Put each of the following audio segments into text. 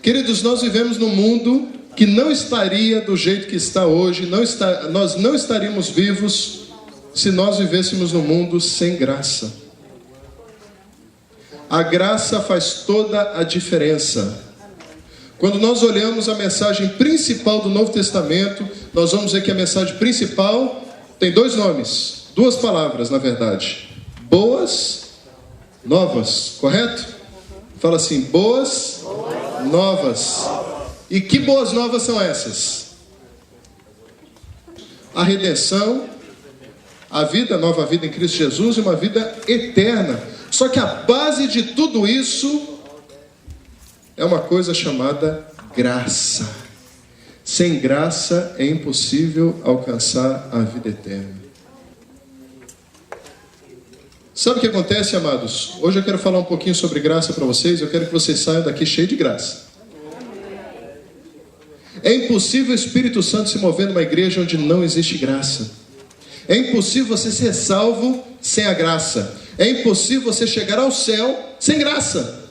Queridos, nós vivemos num mundo que não estaria do jeito que está hoje, nós não estaríamos vivos se nós vivêssemos num mundo sem graça. A graça faz toda a diferença. Quando nós olhamos a mensagem principal do Novo Testamento, nós vamos ver que a mensagem principal tem dois nomes, duas palavras na verdade. Boas novas, correto? Fala assim, boas novas. E que boas novas são essas? A redenção, a vida, a nova vida em Cristo Jesus e uma vida eterna. Só que a base de tudo isso é uma coisa chamada graça. Sem graça é impossível alcançar a vida eterna. Sabe o que acontece, amados? Hoje eu quero falar um pouquinho sobre graça para vocês. Eu quero que vocês saiam daqui cheios de graça. É impossível o Espírito Santo se mover numa igreja onde não existe graça. É impossível você ser salvo sem a graça. É impossível você chegar ao céu sem graça.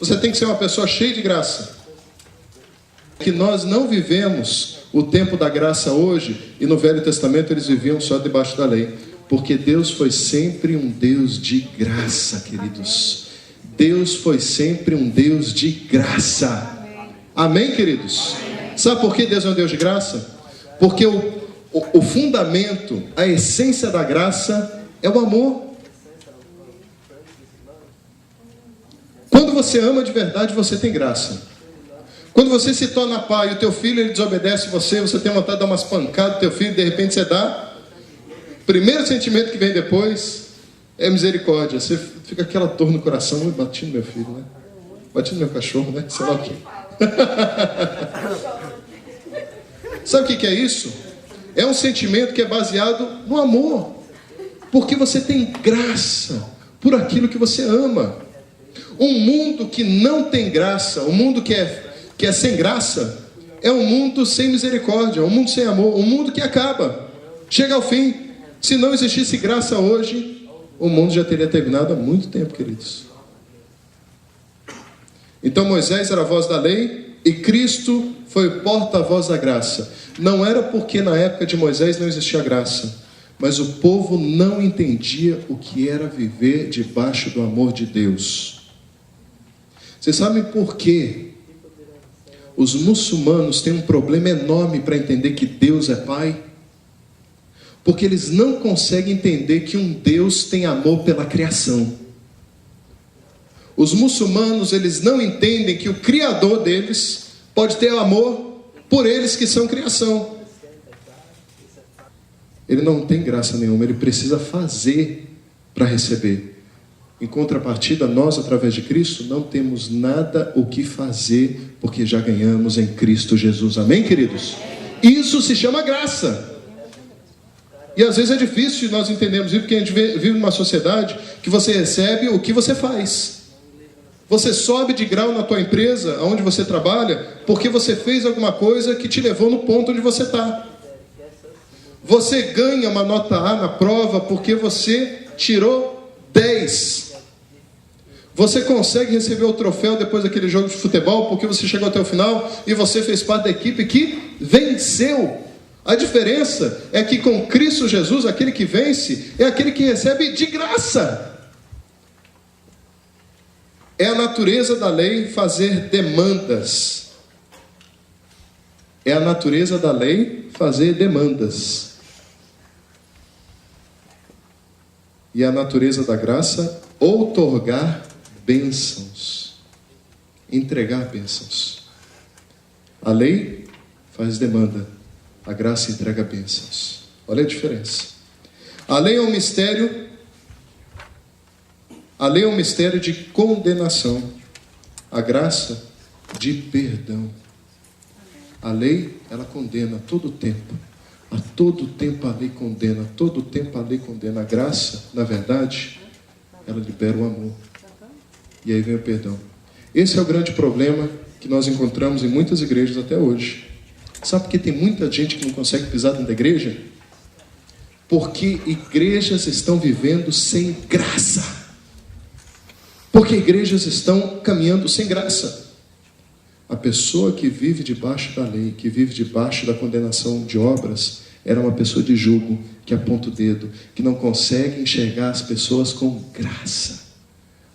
Você tem que ser uma pessoa cheia de graça. Que nós não vivemos o tempo da graça hoje, e no Velho Testamento eles viviam só debaixo da lei. Porque Deus foi sempre um Deus de graça, queridos. Deus foi sempre um Deus de graça. Amém, queridos? Sabe por que Deus é um Deus de graça? Porque o fundamento, a essência da graça é o amor. Quando você ama de verdade, você tem graça. Quando você se torna pai e o teu filho ele desobedece você tem vontade de dar umas pancadas no teu filho, de repente você dá. O primeiro sentimento que vem depois é misericórdia. Você fica aquela dor no coração. Eu bati no meu filho, né? Bati no meu cachorro, né? Sei lá o quê. Sabe o que é isso? É um sentimento que é baseado no amor. Porque você tem graça por aquilo que você ama. Um mundo que não tem graça, um mundo que é sem graça, é um mundo sem misericórdia, um mundo sem amor, um mundo que acaba, chega ao fim. Se não existisse graça hoje, o mundo já teria terminado há muito tempo, queridos. Então Moisés era a voz da lei e Cristo foi o porta-voz da graça. Não era porque na época de Moisés não existia graça, mas o povo não entendia o que era viver debaixo do amor de Deus. Vocês sabem por quê? Os muçulmanos têm um problema enorme para entender que Deus é Pai. Porque eles não conseguem entender que um Deus tem amor pela criação. Os muçulmanos, eles não entendem que o Criador deles pode ter amor por eles que são criação. Ele não tem graça nenhuma, ele precisa fazer para receber. Em contrapartida, nós, através de Cristo, não temos nada o que fazer, porque já ganhamos em Cristo Jesus. Amém, queridos? Isso se chama graça. E às vezes é difícil nós entendermos isso, porque a gente vive numa sociedade que você recebe o que você faz. Você sobe de grau na tua empresa, onde você trabalha, porque você fez alguma coisa que te levou no ponto onde você está. Você ganha uma nota A na prova porque você tirou 10. Você consegue receber o troféu depois daquele jogo de futebol porque você chegou até o final e você fez parte da equipe que venceu. A diferença é que com Cristo Jesus, aquele que vence é aquele que recebe de graça. É a natureza da lei fazer demandas. É a natureza da lei fazer demandas. E a natureza da graça outorgar bênçãos. Entregar bênçãos. A lei faz demanda. A graça entrega bênçãos. Olha a diferença. A lei é um mistério. A lei é um mistério de condenação. A graça de perdão. A lei, ela condena a todo tempo. A todo tempo a lei condena. A todo tempo a lei condena. A graça, na verdade, ela libera o amor. E aí vem o perdão. Esse é o grande problema que nós encontramos em muitas igrejas até hoje. Sabe por que tem muita gente que não consegue pisar dentro da igreja? Porque igrejas estão vivendo sem graça. Porque igrejas estão caminhando sem graça. A pessoa que vive debaixo da lei, que vive debaixo da condenação de obras, era uma pessoa de jugo, que aponta o dedo, que não consegue enxergar as pessoas com graça.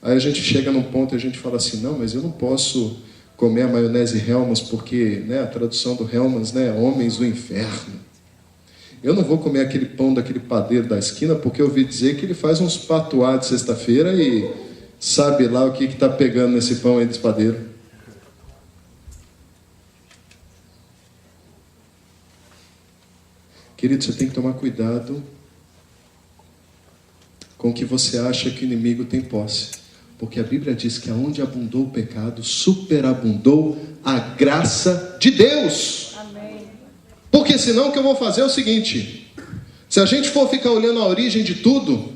Aí a gente chega num ponto e a gente fala assim, não, mas eu não posso comer a maionese Hellmann's, porque, né, a tradução do Hellmann's, né, homens do inferno. Eu não vou comer aquele pão daquele padeiro da esquina, porque eu ouvi dizer que ele faz uns patuá de sexta-feira e sabe lá o que está pegando nesse pão aí desse padeiro. Querido, você tem que tomar cuidado com o que você acha que o inimigo tem posse. Porque a Bíblia diz que aonde abundou o pecado, superabundou a graça de Deus. Amém. Porque senão o que eu vou fazer é o seguinte: se a gente for ficar olhando a origem de tudo,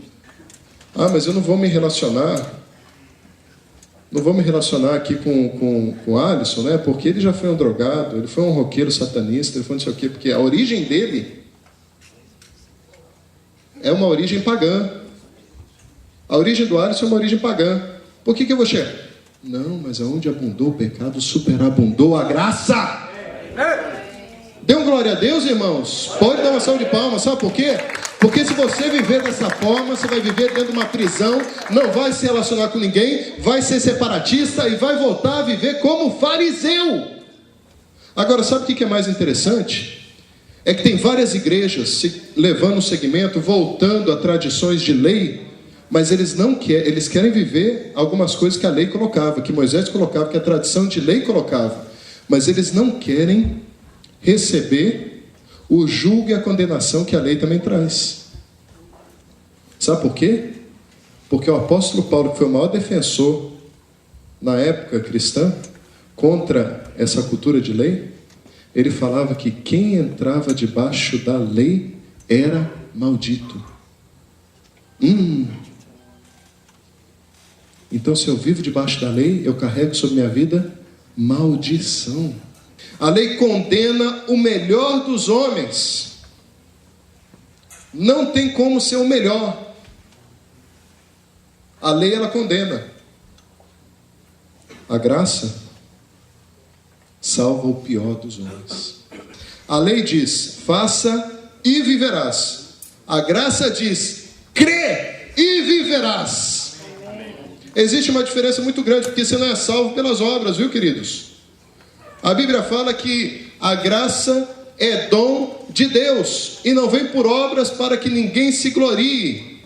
mas eu não vou me relacionar, aqui com o Alisson, né? Porque ele já foi um drogado, ele foi um roqueiro satanista, ele foi não sei o quê, porque a origem dele é uma origem pagã. A origem do Alisson é uma origem pagã. Por que eu vou chegar? Não, mas aonde abundou o pecado, superabundou a graça. Dê um glória a Deus, irmãos. Pode dar uma salva de palmas, sabe por quê? Porque se você viver dessa forma, você vai viver dentro de uma prisão, não vai se relacionar com ninguém, vai ser separatista e vai voltar a viver como fariseu. Agora, sabe o que é mais interessante? É que tem várias igrejas levando o segmento, voltando a tradições de lei, mas eles querem viver algumas coisas que a lei colocava, que Moisés colocava, que a tradição de lei colocava, mas eles não querem receber o julgo e a condenação que a lei também traz. Sabe por quê? Porque o apóstolo Paulo, que foi o maior defensor na época cristã contra essa cultura de lei, ele falava que quem entrava debaixo da lei era maldito. Então, se eu vivo debaixo da lei, eu carrego sobre minha vida maldição. A lei condena o melhor dos homens. Não tem como ser o melhor. A lei, ela condena. A graça salva o pior dos homens. A lei diz, faça e viverás. A graça diz, crê e viverás. Existe uma diferença muito grande, porque você não é salvo pelas obras, viu, queridos? A Bíblia fala que a graça é dom de Deus, e não vem por obras para que ninguém se glorie.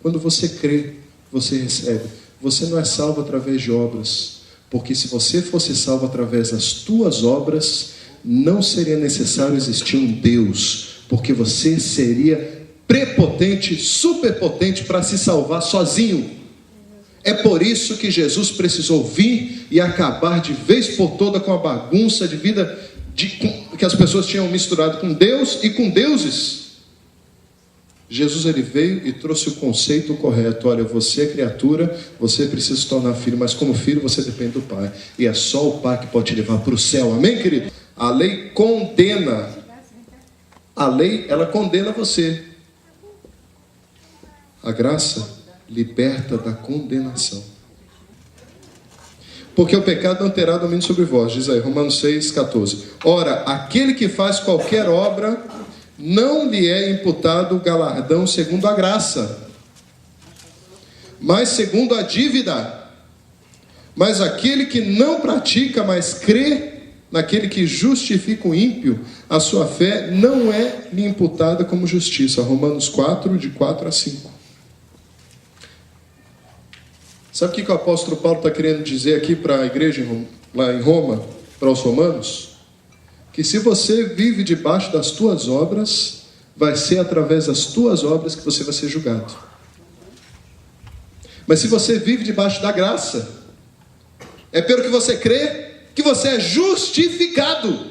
Quando você crê, você recebe. Você não é salvo através de obras, porque se você fosse salvo através das tuas obras, não seria necessário existir um Deus, porque você seria prepotente, superpotente para se salvar sozinho. É por isso que Jesus precisou vir e acabar de vez por toda com a bagunça de vida que as pessoas tinham misturado com Deus e com deuses. Jesus, ele veio e trouxe o conceito correto. Olha, você é criatura, você precisa se tornar filho, mas como filho você depende do Pai, e é só o Pai que pode te levar para o céu. Amém, querido? A lei condena. A lei, ela condena você. A graça liberta da condenação. Porque o pecado não terá domínio sobre vós, diz aí, Romanos 6,14. Ora, aquele que faz qualquer obra, não lhe é imputado o galardão segundo a graça, mas segundo a dívida. Mas aquele que não pratica, mas crê naquele que justifica o ímpio, a sua fé não é lhe imputada como justiça. Romanos 4, de 4 a 5. Sabe o que o apóstolo Paulo está querendo dizer aqui para a igreja lá em Roma, para os romanos? Que se você vive debaixo das tuas obras, vai ser através das tuas obras que você vai ser julgado. Mas se você vive debaixo da graça, é pelo que você crê que você é justificado.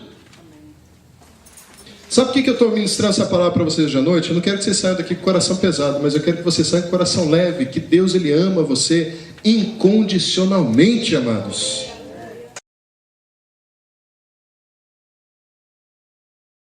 Sabe por que eu estou ministrando essa palavra para vocês hoje à noite? Eu não quero que vocês saiam daqui com o coração pesado, mas eu quero que vocês saiam com o coração leve, que Deus, ele ama você incondicionalmente, amados.